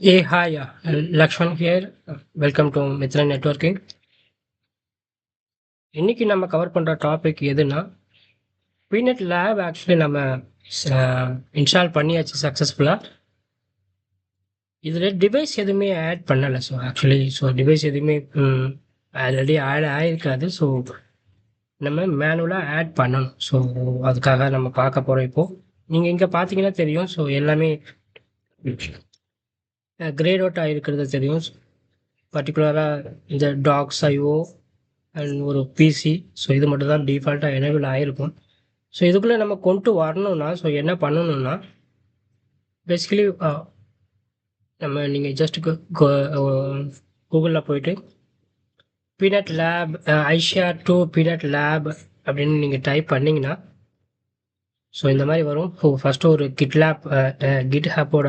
Hey, hi, Lakshman here. Welcome to Mithra Networking. இன்னைக்கு நம்ம cover பண்ற டாபிக் எதுன்னா, பீனட் லேப் ஆக்சுவலி நம்ம இன்ஸ்டால் பண்ணியாச்சு சக்ஸஸ்ஃபுல்லா. இதில் டிவைஸ் எதுவுமே ஆட் பண்ணலை. ஸோ டிவைஸ் எதுவுமே ஆல்ரெடி ஆட் ஆகிருக்காது. ஸோ நம்ம மேனுவலாக ஆட் பண்ணணும். ஸோ அதுக்காக நம்ம பார்க்க போகிறோம் இப்போது. நீங்கள் இங்கே பார்த்தீங்கன்னா தெரியும். ஸோ எல்லாமே கிரேட் அவுட் ஆகிருக்கிறது தெரியும். பர்டிகுலராக இந்த டாக்ஸ் ஐஓ அண்ட் ஒரு பிசி. ஸோ இது மட்டும் தான் டிஃபால்ட்டாக எனேபிள் ஆகிருக்கும். ஸோ இதுக்குள்ளே நம்ம கொண்டு வரணும்னா ஸோ என்ன பண்ணணும்னா பேசிக்கலி நம்ம நீங்கள் ஜஸ்ட் கூகுளில் போயிட்டு பீனட் லேப் ஐஷேர் டூ பீனட் லேப் அப்படின்னு நீங்கள் டைப் பண்ணிங்கன்னா ஸோ இந்த மாதிரி வரும். ஸோ ஃபஸ்ட்டு ஒரு கிட் ஹேப்போட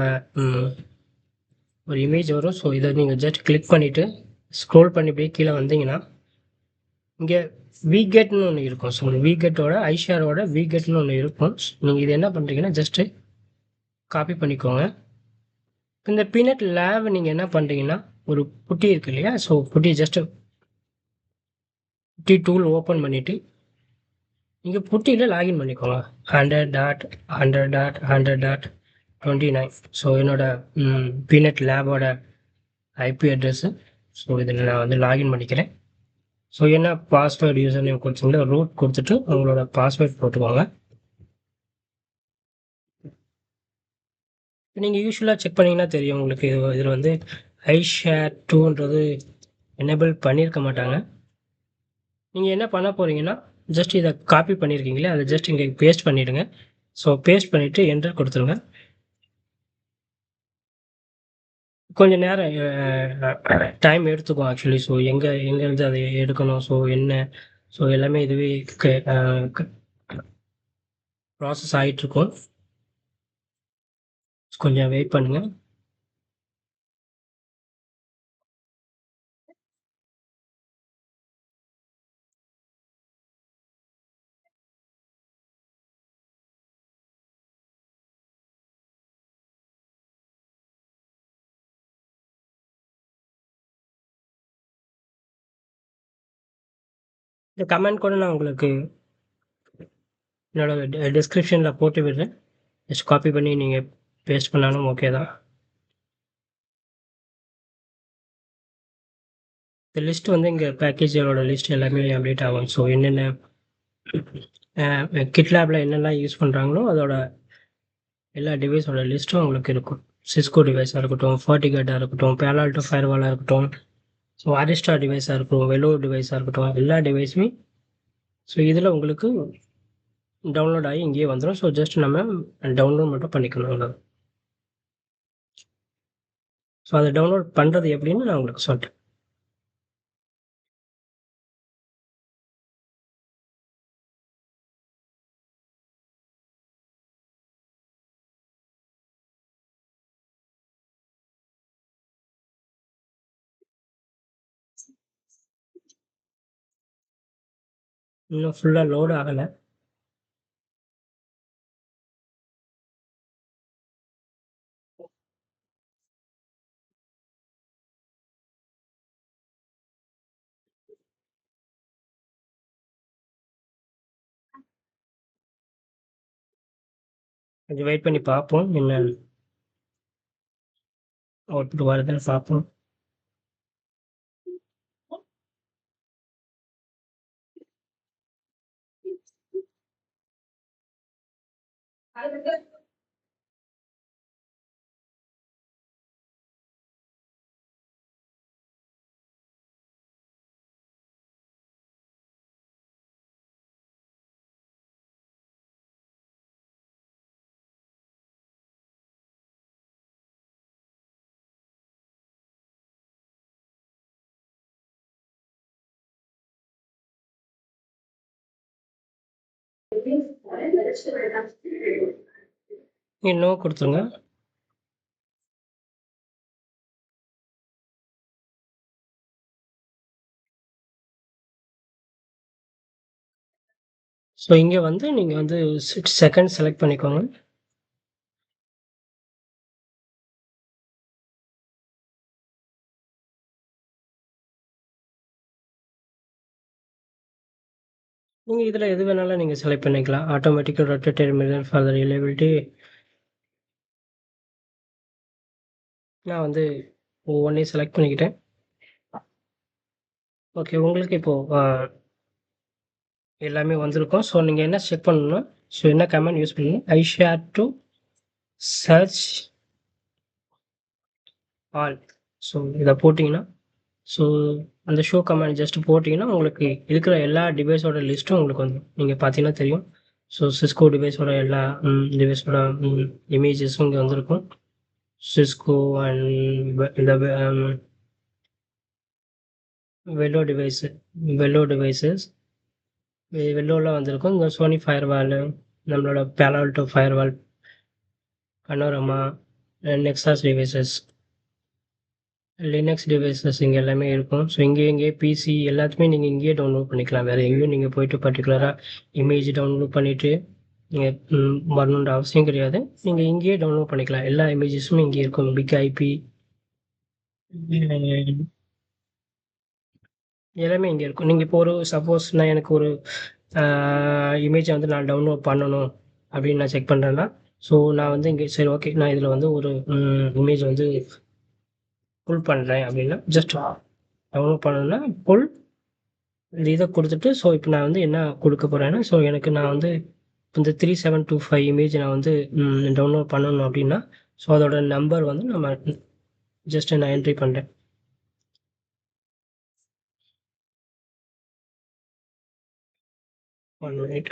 ஒரு இமேஜ் வரும். ஸோ இதை நீங்கள் ஜஸ்ட் கிளிக் பண்ணிவிட்டு ஸ்க்ரோல் பண்ணி போய் கீழே வந்தீங்கன்னா இங்கே விகெட்னு ஒன்று இருக்கும். ஸோ விகெட்டோட ஐஷேரோட விகெட்னு ஒன்று இருக்கும். நீங்கள் இது என்ன பண்ணுறீங்கன்னா ஜஸ்ட்டு காப்பி பண்ணிக்கோங்க. இந்த பீனட் லேப் நீங்கள் என்ன பண்ணுறீங்கன்னா ஒரு புட்டி இருக்கு இல்லையா? ஸோ புட்டி ஜஸ்ட்டு புட்டி டூல் ஓப்பன் பண்ணிவிட்டு இங்கே புட்டியில் லாகின் பண்ணிக்கோங்க. 100.100.100.29. ஸோ என்னோட பீனட் லேபோட ஐபி அட்ரஸ்ஸு. ஸோ இதில் நான் வந்து லாகின் பண்ணிக்கிறேன். ஸோ என்ன பாஸ்வேர்டு யூசர் நேம் கொடுத்தீங்களோ ரூட் கொடுத்துட்டு உங்களோட பாஸ்வேர்ட் போட்டுக்கோங்க. நீங்கள் யூஸ்வலாக செக் பண்ணிங்கன்னா தெரியும் உங்களுக்கு. இதில் வந்து ஐஷேர் டூன்றது எனேபிள் பண்ணியிருக்க மாட்டாங்க. நீங்கள் என்ன பண்ண போகிறீங்கன்னா ஜஸ்ட் இதை காப்பி பண்ணியிருக்கீங்களே அதை ஜஸ்ட் இங்கே பேஸ்ட் பண்ணிவிடுங்க. ஸோ பேஸ்ட் பண்ணிவிட்டு என்டர் கொடுத்துருங்க. கொஞ்சம் நேரம் டைம் எடுத்துக்கும் ஆக்சுவலி. ஸோ எங்கேருந்து அதை எடுக்கணும், ஸோ என்ன, ஸோ எல்லாமே இதுவே ப்ராசஸ் ஆகிட்டுருக்கும். கொஞ்சம் வெயிட் பண்ணுங்கள். இந்த கமெண்ட் கூட நான் உங்களுக்கு என்னோட டிஸ்கிரிப்ஷனில் போட்டு விடுறேன். ஜஸ்ட் காப்பி பண்ணி நீங்கள் பேஸ்ட் பண்ணாலும் ஓகே தான். இந்த லிஸ்ட் வந்து இங்கே பேக்கேஜோட லிஸ்ட் எல்லாமே அப்டேட் ஆகும். ஸோ என்னென்ன கிட்லேபில் என்னெல்லாம் யூஸ் பண்ணுறாங்களோ அதோட எல்லா டிவைஸோட லிஸ்ட்டும் உங்களுக்கு இருக்கும். சிஸ்கோ டிவைஸாக இருக்கட்டும், ஃபர்டிகேட்டாக இருக்கட்டும், பேலால்டோ ஃபயர்வாலாக இருக்கட்டும், ஸோ அரிஸ்டா டிவைஸாக இருக்கட்டும், வெலோ டிவைஸாக இருக்கட்டும், எல்லா டிவைஸுமே ஸோ இதில் உங்களுக்கு டவுன்லோட் ஆகி இங்கேயே வந்துடும். ஸோ ஜஸ்ட் நம்ம டவுன்லோட் மட்டும் பண்ணிக்கணும் அவ்வளோ. ஸோ அதை டவுன்லோட் பண்ணுறது எப்படின்னு நான் உங்களுக்கு சொல்லிட்டேன். இன்னும் ஃபுல்லாக லோடு ஆகலை. கொஞ்சம் வெயிட் பண்ணி பார்ப்போம் என்ன அவுட்புட் வருதுன்னு பார்ப்போம். இன்னும் கொடுத்துருங்க. ஸோ இங்கே வந்து நீங்கள் வந்து 6 செகண்ட் செலக்ட் பண்ணிக்கோங்க. நீங்கள் இதில் எது வேணாலும் நீங்கள் செலக்ட் பண்ணிக்கலாம். ஆட்டோமேட்டிக்காக rotate terminal for the reliability. நான் வந்து ஒவ்வொன்றையும் செலக்ட் பண்ணிக்கிட்டேன். ஓகே, உங்களுக்கு இப்போது எல்லாமே வந்திருக்கும். ஸோ நீங்கள் என்ன செக் பண்ணணும்னா, ஸோ என்ன கமெண்ட் யூஸ் பண்ணணும், I share to search all. So இதை போட்டிங்கன்னா, ஸோ அந்த ஷோ கமாண்ட் ஜஸ்ட் போட்டிங்கன்னா உங்களுக்கு இருக்கிற எல்லா டிவைஸோட லிஸ்ட்டும் உங்களுக்கு வந்துடும். நீங்கள் பார்த்தீங்கன்னா தெரியும். ஸோ சிஸ்கோ டிவைஸோட எல்லா டிவைஸோட இமேஜஸும் இங்கே வந்திருக்கும். சிஸ்கோ அண்ட் இந்த வெல்லோ டிவைஸஸ் வெல்லோவில் வந்திருக்கும். இந்த சோனி ஃபயர்வாலு, நம்மளோட Palo Alto firewall, Panorama, Nexus devices, Linux devices இங்கே எல்லாமே இருக்கும். ஸோ இங்கேயே பிசி எல்லாத்தையுமே நீங்கள் இங்கேயே டவுன்லோட் பண்ணிக்கலாம். வேறு எங்கேயும் நீங்கள் போயிட்டு பர்டிகுலராக இமேஜ் டவுன்லோட் பண்ணிவிட்டு நீங்கள் வரணுன்ற அவசியம் கிடையாது. நீங்கள் இங்கேயே டவுன்லோட் பண்ணிக்கலாம். எல்லா இமேஜஸுமே இங்கே இருக்கும். பிக் ஐபி எல்லாமே இங்கே இருக்கும். நீங்கள் இப்போ ஒரு சப்போஸ் நான் எனக்கு ஒரு இமேஜை வந்து நான் டவுன்லோட் பண்ணணும் அப்படின்னு நான் செக் பண்ணுறேன்னா, ஸோ நான் வந்து இங்கே சரி ஓகே நான் இதில் வந்து ஒரு இமேஜ் வந்து புல் பண்ணுறேன் அப்படின்னா, ஜஸ்ட் டவுன்லோட் பண்ணணும்னா புல் இதை கொடுத்துட்டு, ஸோ இப்போ நான் வந்து என்ன கொடுக்க போகிறேன்னா, ஸோ எனக்கு நான் வந்து இந்த 3725 இமேஜ் நான் வந்து டவுன்லோட் பண்ணணும் அப்படின்னா, ஸோ அதோட நம்பர் வந்து நம்ம ஜஸ்ட் நான் என்ட்ரி பண்ணுறேன். One minute.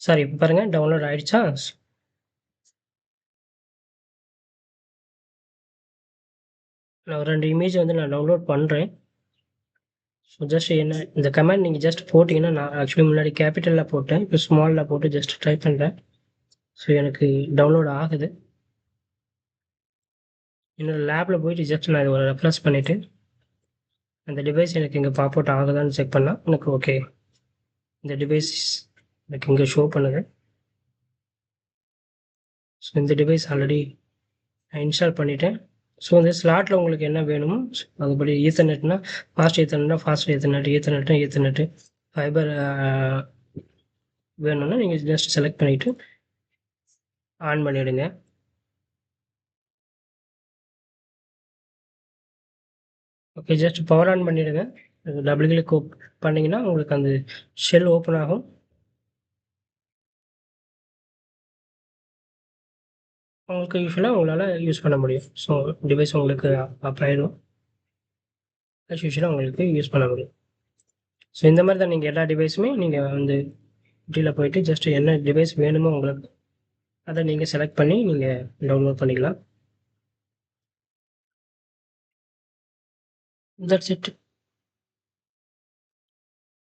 சார் இப்போ பாருங்கள் டவுன்லோட் ஆகிடுச்சா? நான் 2 இமேஜ் வந்து நான் டவுன்லோட் பண்ணுறேன். ஸோ ஜஸ்ட் என்ன இந்த கமெண்ட் நீங்கள் ஜஸ்ட் போட்டிங்கன்னா, நான் ஆக்சுவலி முன்னாடி கேபிட்டலில் போட்டேன். இப்போ ஸ்மாலில் போட்டு ஜஸ்ட் ட்ரை பண்ணுறேன். ஸோ எனக்கு டவுன்லோட் ஆகுது. என்னோடய லேபில் போயிட்டு ஜஸ்ட் நான் இதை ஒரு ரெஃப்ரெஷ் பண்ணிவிட்டு அந்த டிவைஸ் எனக்கு இங்கே பாப் அவுட் ஆகுதான்னு செக் பண்ணால் எனக்கு ஓகே. இந்த டிவைஸ் எனக்கு இங்கே ஷோ பண்ணுது. ஸோ இந்த டிவைஸ் ஆல்ரெடி நான் இன்ஸ்டால் பண்ணிவிட்டேன். ஸோ இந்த ஸ்லாட்டில் உங்களுக்கு என்ன வேணுமோ அதுபடி ஈத்தர்நெட்னா ஃபாஸ்ட் ஈத்தர்நெட்டு ஃபைபர் வேணும்னா நீங்கள் ஜஸ்ட் செலக்ட் பண்ணிவிட்டு ஆன் பண்ணிவிடுங்க. ஓகே, ஜஸ்ட் பவர் ஆன் பண்ணிவிடுங்க. டபுள் கிளிக் பண்ணிங்கன்னா உங்களுக்கு அந்த ஷெல் ஓப்பன் ஆகும். உங்களுக்கு யூஸ்வலாக உங்களால் யூஸ் பண்ண முடியும். ஸோ டிவைஸ் உங்களுக்கு அப் ஆயிடும். அஸ் யூஸ்வலாக உங்களுக்கு யூஸ் பண்ண முடியும். ஸோ இந்த மாதிரி தான் நீங்கள் எல்லா டிவைஸுமே நீங்கள் வந்து கீழே போயிட்டு ஜஸ்ட் என்ன டிவைஸ் வேணுமோ உங்களுக்கு அதை நீங்கள் செலக்ட் பண்ணி நீங்கள் டவுன்லோட் பண்ணிக்கலாம். That's it.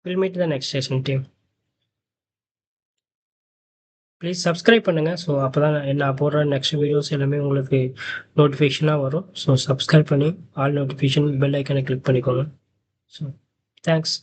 Will meet the next session team. Please subscribe பண்ணுங்கள். ஸோ அப்போ தான் நான் போடுற நெக்ஸ்ட் வீடியோஸ் எல்லாமே உங்களுக்கு நோட்டிஃபிகேஷனாக வரும். ஸோ சப்ஸ்கிரைப் பண்ணி ஆல் நோட்டிஃபிகேஷன் பெல் ஐக்கனை கிளிக் பண்ணிக்கோங்க. So thanks.